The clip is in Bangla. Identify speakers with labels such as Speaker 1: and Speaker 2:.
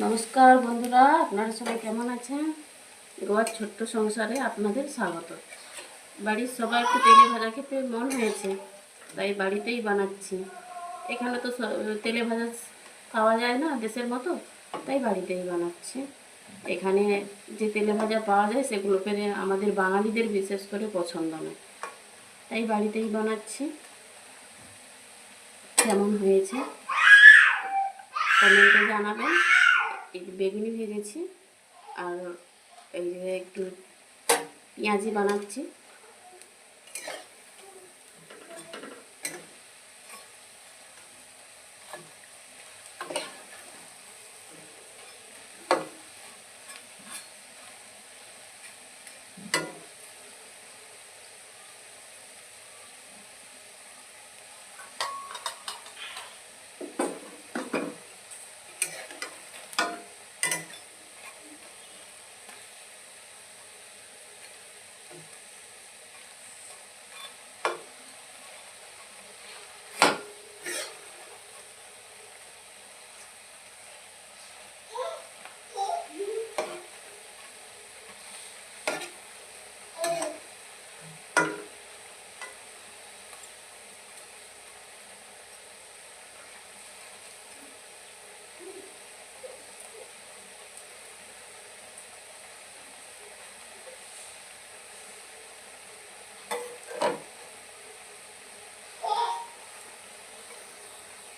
Speaker 1: নমস্কার বন্ধুরা, আপনারা সবাই কেমন আছেন? গোয়ার ছোট্ট সংসারে আপনাদের স্বাগত। বাড়ির সবাই একটু তেলে ভাজা খেতে মন হয়েছে, তাই বাড়িতেই বানাচ্ছি। এখানে তো তেলে ভাজা খাওয়া যায় না দেশের মতো, তাই বাড়িতেই বানাচ্ছি। এখানে যে তেলে ভাজা পাওয়া যায় সেগুলো পেরে আমাদের বাঙালিদের বিশেষ করে পছন্দ নয়, তাই বাড়িতেই বানাচ্ছি। কেমন হয়েছে কমেন্টে জানাবেন। এই বেগুনি ভেজেছি আর এই যে একটু পেঁয়াজি বানাচ্ছি।